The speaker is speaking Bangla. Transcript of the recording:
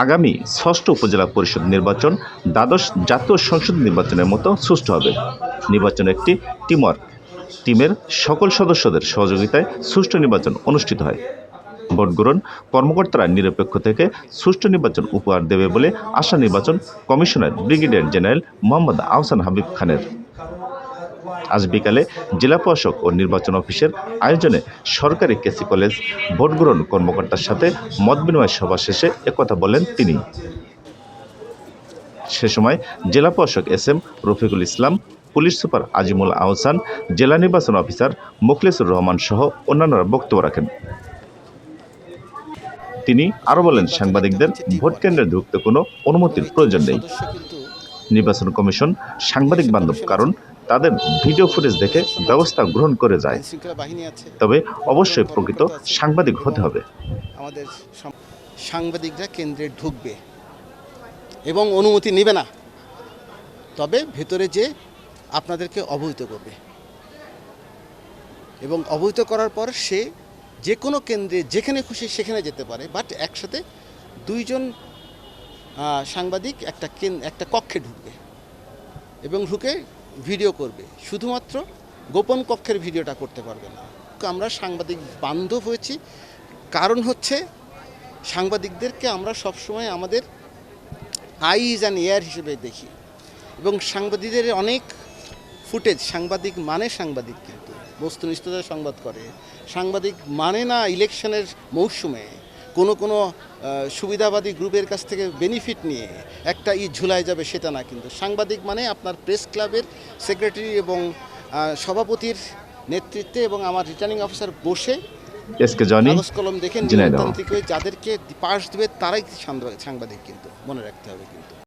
আগামী ষষ্ঠ উপজেলা পরিষদ নির্বাচন দ্বাদশ জাতীয় সংসদ নির্বাচনের মতো সুষ্ঠু হবে। নির্বাচন একটি টিমওয়ার্ক, টিমের সকল সদস্যদের সহযোগিতায় সুষ্ঠু নির্বাচন অনুষ্ঠিত হয়। ভোট গ্রহণ কর্মকর্তারা নিরপেক্ষ থেকে সুষ্ঠু নির্বাচন উপহার দেবে বলে আশা নির্বাচন commissioner brigadier general Mohammad Ahsan Habib খানের। আজ বিকালে জেলা প্রশাসক ও নির্বাচন অফিসের আয়োজনে সরকারি কেসি কলেজ ভোট গ্রহণ কর্মকর্তার সাথে মতবিনিময় সভা শেষে একথা বলেন তিনি। সে সময় জেলা প্রশাসক SM. Rafiqul Islam, police super Azimul Ahsan, জেলা নির্বাচন অফিসার মোখলেসুর রহমান সহ অন্যান্যরা বক্তব্য রাখেন। তিনি আরও বলেন, সাংবাদিকদের ভোট কেন্দ্রে ঢুকতে কোনো অনুমতির প্রয়োজন নেই। নির্বাচন কমিশন সাংবাদিক বান্ধব, কারণ তাদের ভিডিও ফুটেজ দেখে ব্যবস্থা গ্রহণ করে যায়। তবে অবশ্যই প্রকৃত সাংবাদিক হতে হবে। আমাদের সাংবাদিকরা কেন্দ্রে ঢুকবে এবং অনুমতি নেবে না, তবে ভেতরে যে আপনাদেরকে অবহিত করবে এবং অবহিত করার পর সে যে কোনো কেন্দ্রে যেখানে খুশি সেখানে যেতে পারে, বাট একসাথে দুইজন সাংবাদিক একটা কক্ষে ঢুকবে এবং ঢুকে ভিডিও করবে। শুধুমাত্র গোপন কক্ষের ভিডিওটা করতে পারবে না। আমরা সাংবাদিক বান্ধব হয়েছি, কারণ হচ্ছে সাংবাদিকদেরকে আমরা সবসময় আমাদের আইজ অ্যান্ড এয়ার হিসেবে দেখি এবং সাংবাদিকদের অনেক ফুটেজ, সাংবাদিক মানে সাংবাদিক কিন্তু বস্তুনিষ্ঠতা সংবাদ করে। সাংবাদিক মানে না ইলেকশনের মৌসুমে কোনো সুবিধাবাদী গ্রুপের কাছ থেকে বেনিফিট নিয়ে একটা ঝুলায় যাবে, সেটা না। কিন্তু সাংবাদিক মানে আপনার প্রেস ক্লাবের সেক্রেটারি এবং সভাপতির নেতৃত্বে এবং আমার রিটার্নিং অফিসার বসে কাগজ কলম দেখে নিয়মতান্ত্রিক হয়ে যাদেরকে পাশ দেবে তারাই সাংবাদিক, কিন্তু মনে রাখতে হবে। কিন্তু